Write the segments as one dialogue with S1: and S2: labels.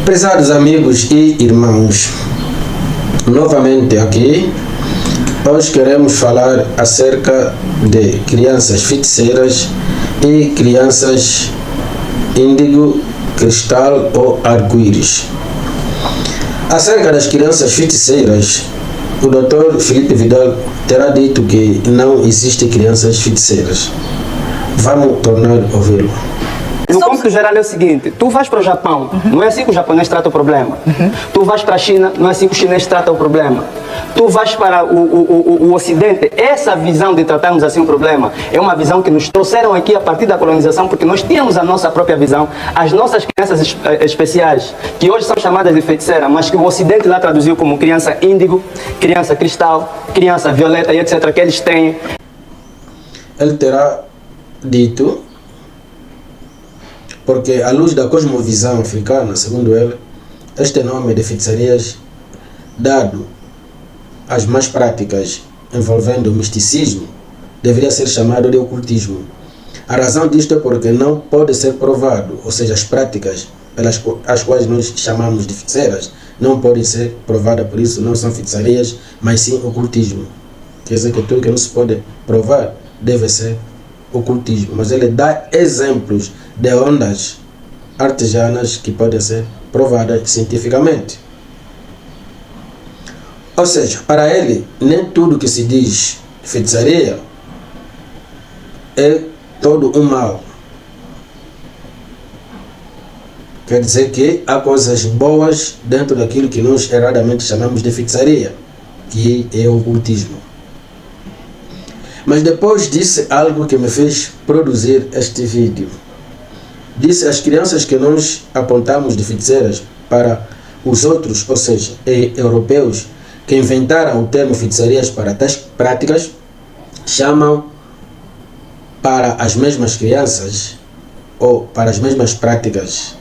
S1: Prezados amigos e irmãos, novamente aqui, hoje queremos falar acerca de crianças feiticeiras e crianças índigo, cristal ou arco-íris. Acerca das crianças feiticeiras, o Dr. Felipe Vidal terá dito que não existem crianças feiticeiras. Vamos tornar a ouvi-lo.
S2: No cômputo geral é o seguinte, tu vais para o Japão, não é assim que o japonês trata o problema. Tu vais para a China, não é assim que o chinês trata o problema. Tu vais para o Ocidente, essa visão de tratarmos assim o problema é uma visão que nos trouxeram aqui a partir da colonização, porque nós tínhamos a nossa própria visão, as nossas crianças especiais, que hoje são chamadas de feiticeira, mas que o Ocidente lá traduziu como criança índigo, criança cristal, criança violeta e etc. que eles têm.
S1: Ele terá dito, porque à luz da cosmovisão africana, segundo ele, este nome de feitiçarias, dado às más práticas envolvendo o misticismo, deveria ser chamado de ocultismo. A razão disto é porque não pode ser provado, ou seja, as práticas as quais nós chamamos de feiticeiras não podem ser provadas, por isso não são feitiçarias, mas sim ocultismo. Quer dizer que tudo que não se pode provar deve ser ocultismo, mas ele dá exemplos de ondas artesanas que podem ser provadas cientificamente. Ou seja, para ele, nem tudo que se diz feitiçaria é todo um mal. Quer dizer que há coisas boas dentro daquilo que nós erradamente chamamos de feitiçaria, que é o ocultismo. Mas depois disse algo que me fez produzir este vídeo. Disse as crianças que nós apontamos de feiticeiras para os outros, ou seja, europeus, que inventaram o termo feitiçarias para tais práticas, chamam para as mesmas crianças ou para as mesmas práticas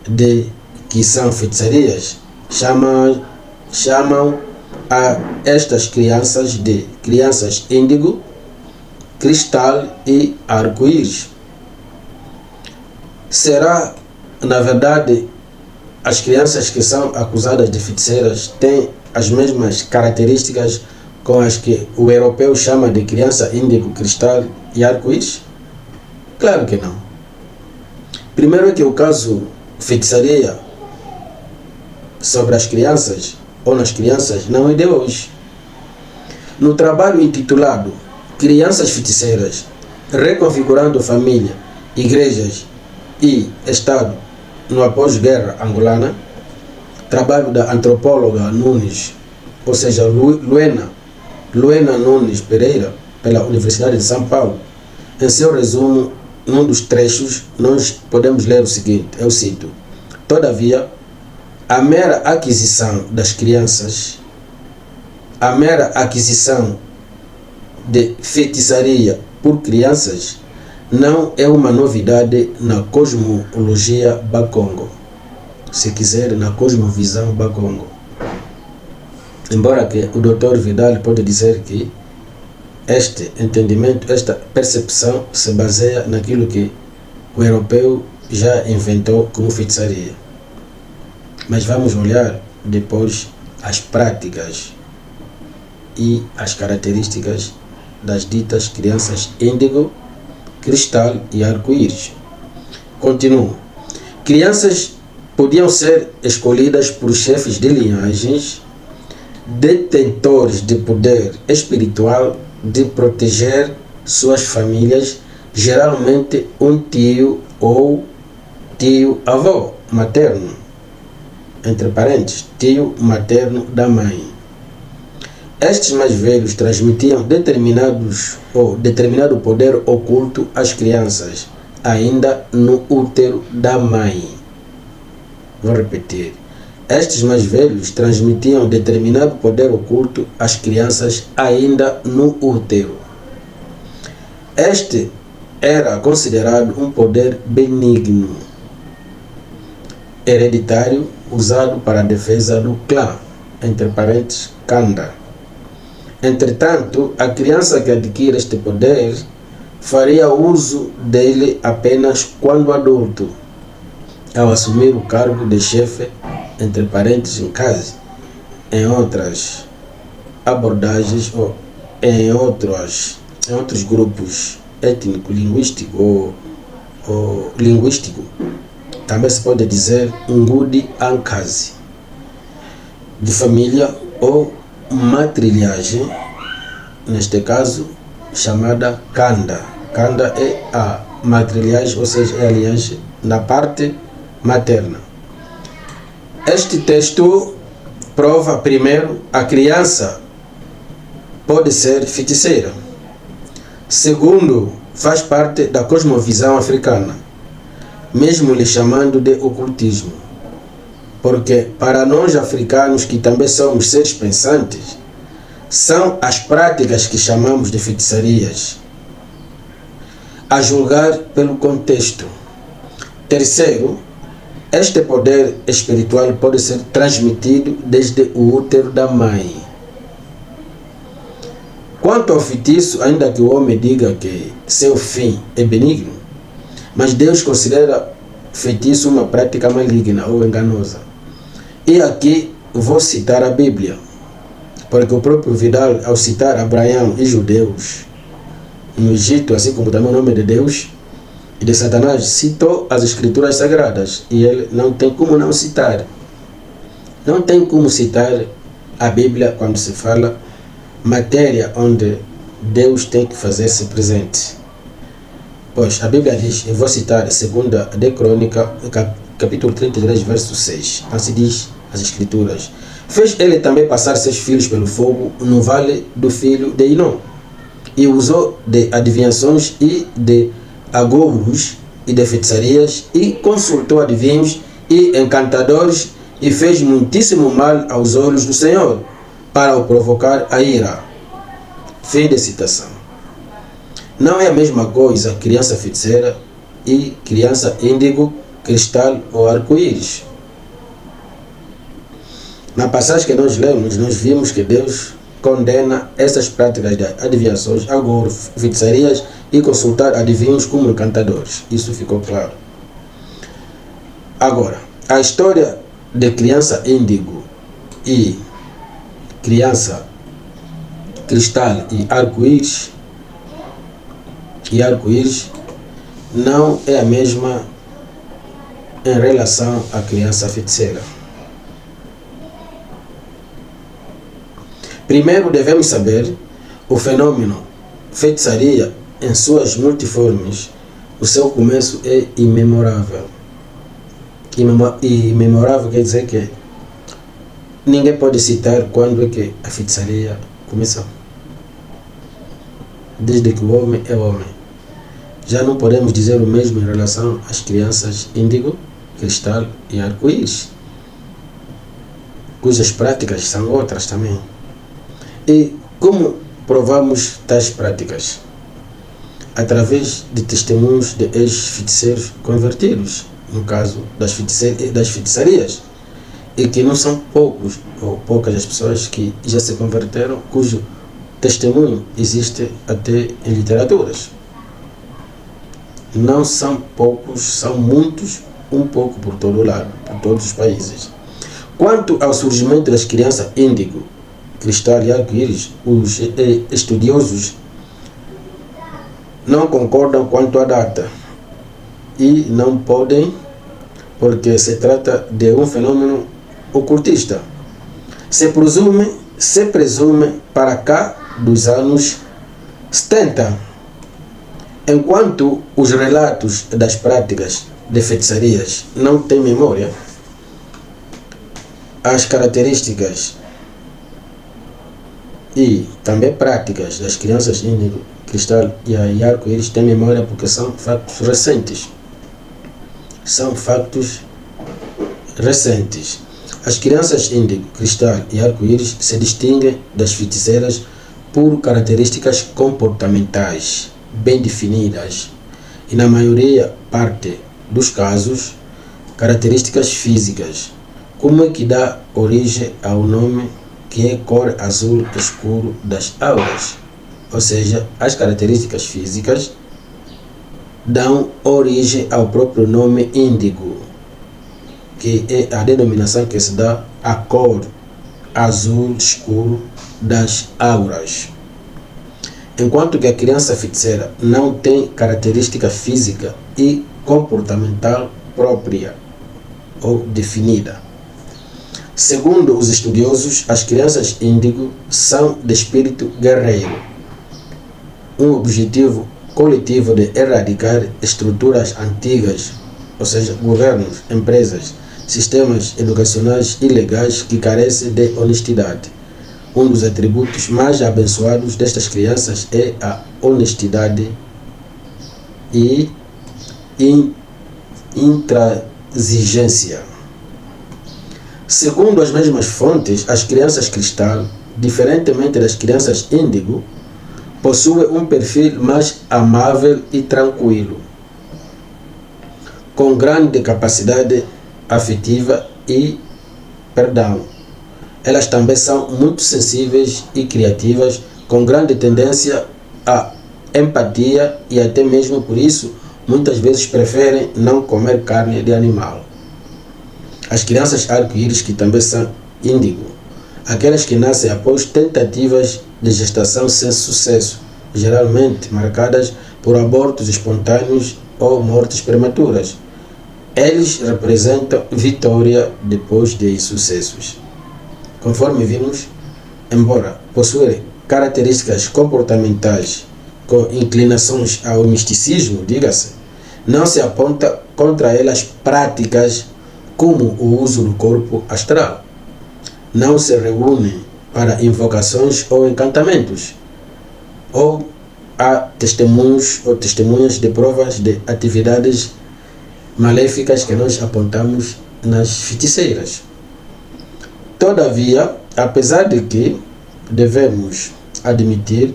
S1: de que são feitiçarias, chamam a estas crianças de crianças índigo, cristal e arco-íris. Será, na verdade, as crianças que são acusadas de feiticeiras têm as mesmas características com as que o europeu chama de criança índigo, cristal e arco-íris? Claro que não. Primeiro é que o caso feitiçaria sobre as crianças ou nas crianças não é de hoje. No trabalho intitulado Crianças Feiticeiras, Reconfigurando Família, Igrejas e Estado no Após-Guerra Angolana, trabalho da antropóloga Nunes, ou seja, Luena Nunes Pereira, pela Universidade de São Paulo, em seu resumo, num dos trechos, nós podemos ler o seguinte, eu cito: todavia, a mera aquisição das crianças, a mera aquisição de feitiçaria por crianças não é uma novidade na cosmologia bakongo, se quiser, na cosmovisão bakongo. Embora que o Dr. Vidal pode dizer que este entendimento, esta percepção se baseia naquilo que o europeu já inventou como feitiçaria. Mas vamos olhar depois as práticas e as características das ditas crianças índigo, cristal e arco-íris. Continuo. Crianças podiam ser escolhidas por chefes de linhagens, detentores de poder espiritual de proteger suas famílias, geralmente um tio ou tio-avô materno, entre parênteses, tio materno da mãe. Estes mais velhos transmitiam determinado poder oculto às crianças, ainda no útero da mãe. Vou repetir. Estes mais velhos transmitiam determinado poder oculto às crianças, ainda no útero. Este era considerado um poder benigno, hereditário, usado para a defesa do clã, entre parênteses, Kanda. Entretanto, a criança que adquire este poder faria uso dele apenas quando adulto, ao assumir o cargo de chefe, entre parênteses, em casa. Em outras abordagens ou em outros grupos étnico-linguístico ou linguístico, também se pode dizer Ngudi Ankazi, de família ou matrilhagem, neste caso chamada Kanda. Kanda é a matrilhagem, ou seja, é a linhagem na parte materna. Este texto prova, primeiro, a criança pode ser feiticeira. Segundo, faz parte da cosmovisão africana, mesmo lhe chamando de ocultismo. Porque para nós africanos, que também somos seres pensantes, são as práticas que chamamos de feitiçarias, a julgar pelo contexto. Terceiro, este poder espiritual pode ser transmitido desde o útero da mãe. Quanto ao feitiço, ainda que o homem diga que seu fim é benigno, mas Deus considera feitiço uma prática maligna ou enganosa. E aqui vou citar a Bíblia, porque o próprio Vidal, ao citar Abraão e judeus no Egito, assim como também o nome de Deus e de Satanás, citou as escrituras sagradas, e ele não tem como não citar. Não tem como citar a Bíblia quando se fala matéria onde Deus tem que fazer-se presente. Pois a Bíblia diz, eu vou citar 2 de Crônica, capítulo 33, verso 6. Assim diz as escrituras: fez ele também passar seus filhos pelo fogo no vale do filho de Inom, e usou de adivinhações e de agouros e de feitiçarias, e consultou adivinhos e encantadores, e fez muitíssimo mal aos olhos do Senhor, para o provocar a ira. Fim de citação. Não é a mesma coisa criança feiticeira e criança índigo, cristal ou arco-íris. Na passagem que nós lemos, nós vimos que Deus condena essas práticas de adivinhações, agouros, feitiçarias e consultar adivinhos como encantadores. Isso ficou claro. Agora, a história de criança índigo e criança cristal e arco-íris não é a mesma em relação à criança feiticeira. Primeiro devemos saber o fenômeno feitiçaria em suas multiformes. O seu começo é imemorável. Imemorável quer dizer que ninguém pode citar quando é que a feitiçaria começou. Desde que o homem é homem. Já não podemos dizer o mesmo em relação às crianças índigo, cristal e arco-íris, cujas práticas são outras também. E como provamos tais práticas? Através de testemunhos de ex-feiticeiros convertidos, no caso das feitiçarias, e que não são poucos ou poucas as pessoas que já se converteram, cujo testemunho existe até em literaturas. Não são poucos, são muitos, um pouco por todo lado, por todos os países. Quanto ao surgimento das crianças índigo, cristal e arco-íris, os estudiosos não concordam quanto à data e não podem, porque se trata de um fenômeno ocultista. Se presume para cá dos anos 70, enquanto os relatos das práticas de feitiçarias não têm memória. As características e também práticas das crianças índigo, cristal e arco-íris têm memória porque são factos recentes. São factos recentes. As crianças índigo, cristal e arco-íris se distinguem das feiticeiras por características comportamentais bem definidas e, na parte dos casos, características físicas, como é que dá origem ao nome que é cor azul escuro das auras. Ou seja, as características físicas dão origem ao próprio nome índigo, que é a denominação que se dá à cor azul escuro das auras. Enquanto que a criança feiticeira não tem característica física e comportamental própria ou definida. Segundo os estudiosos, as crianças índigo são de espírito guerreiro, um objetivo coletivo de erradicar estruturas antigas, ou seja, governos, empresas, sistemas educacionais ilegais que carecem de honestidade. Um dos atributos mais abençoados destas crianças é a honestidade e intransigência. Segundo as mesmas fontes, as crianças cristal, diferentemente das crianças índigo, possuem um perfil mais amável e tranquilo, com grande capacidade afetiva e perdão. Elas também são muito sensíveis e criativas, com grande tendência à empatia e até mesmo por isso muitas vezes preferem não comer carne de animal. As crianças arco-íris, que também são índigo, aquelas que nascem após tentativas de gestação sem sucesso, geralmente marcadas por abortos espontâneos ou mortes prematuras. Eles representam vitória depois de insucessos. Conforme vimos, embora possuírem características comportamentais com inclinações ao misticismo, diga-se, não se aponta contra elas práticas como o uso do corpo astral. Não se reúnem para invocações ou encantamentos, ou há testemunhos ou testemunhas de provas de atividades maléficas que nós apontamos nas feiticeiras. Todavia, apesar de que devemos admitir,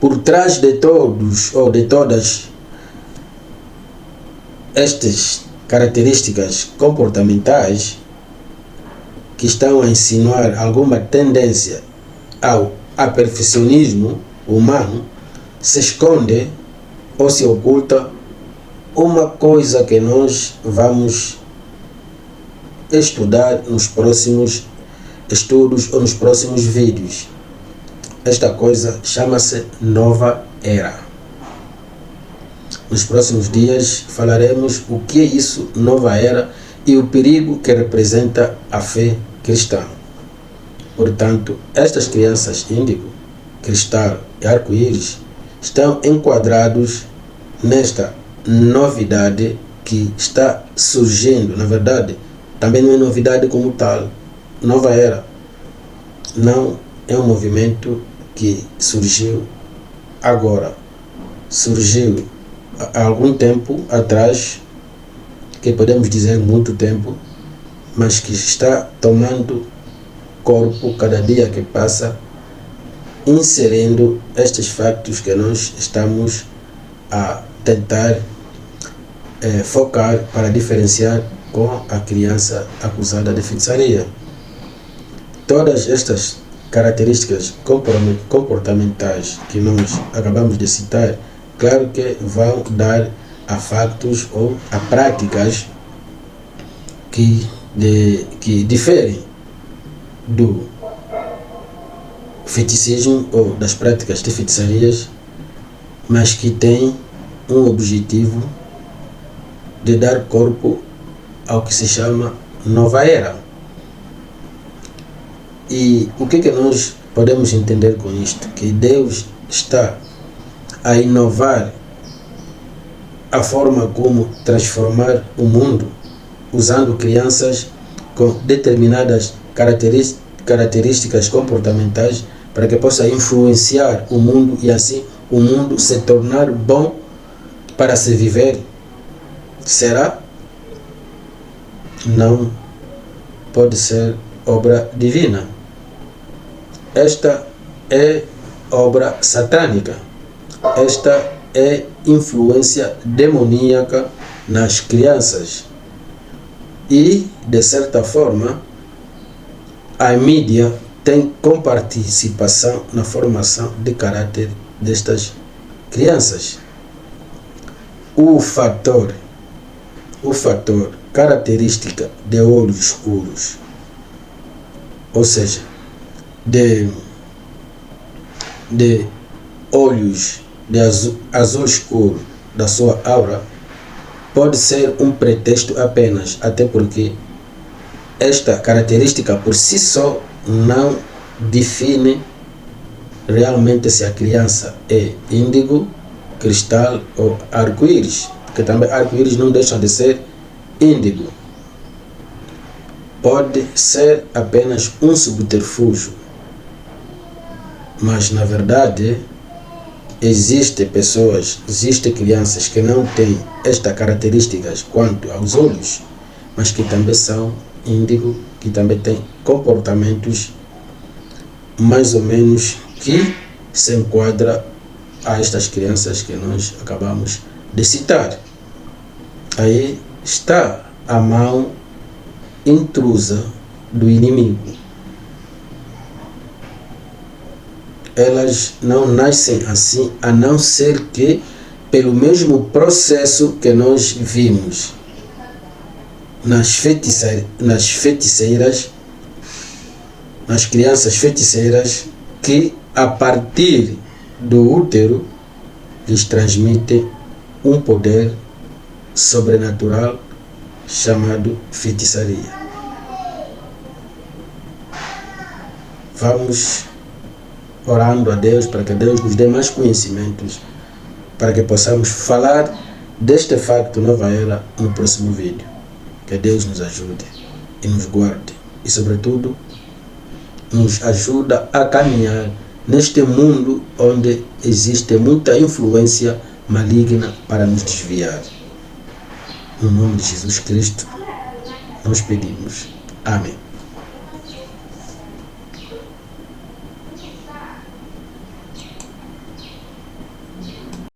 S1: por trás de todos ou de todas estas características comportamentais que estão a insinuar alguma tendência ao aperfeiçoamismo humano, se esconde ou se oculta uma coisa que nós vamos estudar nos próximos estudos ou nos próximos vídeos. Esta coisa chama-se Nova Era. Nos próximos dias falaremos o que é isso, Nova Era, e o perigo que representa a fé cristã. Portanto, estas crianças índigo, cristal e arco-íris estão enquadrados nesta novidade que está surgindo. Na verdade, também não é novidade como tal. Nova Era não é um movimento que surgiu agora. Surgiu há algum tempo atrás, que podemos dizer muito tempo, mas que está tomando corpo cada dia que passa, inserindo estes factos que nós estamos a tentar focar para diferenciar com a criança acusada de feitiçaria. Todas estas características comportamentais que nós acabamos de citar, claro que vão dar a factos ou a práticas que diferem do feiticismo ou das práticas de feitiçarias, mas que têm um objetivo de dar corpo ao que se chama Nova Era. E o que nós podemos entender com isto? Que Deus está a inovar a forma como transformar o mundo, usando crianças com determinadas características comportamentais para que possa influenciar o mundo e assim o mundo se tornar bom para se viver. Será? Não pode ser obra divina. Esta é obra satânica. Esta é influência demoníaca nas crianças. E, de certa forma, a mídia tem comparticipação na formação de caráter destas crianças. O fator característica de olhos escuros, ou seja, de olhos de azul escuro da sua aura, pode ser um pretexto apenas, até porque esta característica por si só não define realmente se a criança é índigo, cristal ou arco-íris, porque também arco-íris não deixa de ser índigo. Pode ser apenas um subterfúgio, mas na verdade existem crianças que não têm estas características quanto aos olhos, mas que também são índigo, que também têm comportamentos mais ou menos que se enquadra a estas crianças que nós acabamos de citar. Aí está a mão intrusa do inimigo. Elas não nascem assim, a não ser que pelo mesmo processo que nós vimos nas feiticeiras, nas crianças feiticeiras, que a partir do útero lhes transmitem um poder sobrenatural chamado feitiçaria. Vamos orando a Deus para que Deus nos dê mais conhecimentos, para que possamos falar deste facto nova era no próximo vídeo. Que Deus nos ajude e nos guarde e, sobretudo, nos ajuda a caminhar neste mundo onde existe muita influência maligna para nos desviar. No nome de Jesus Cristo, nós pedimos. Amém.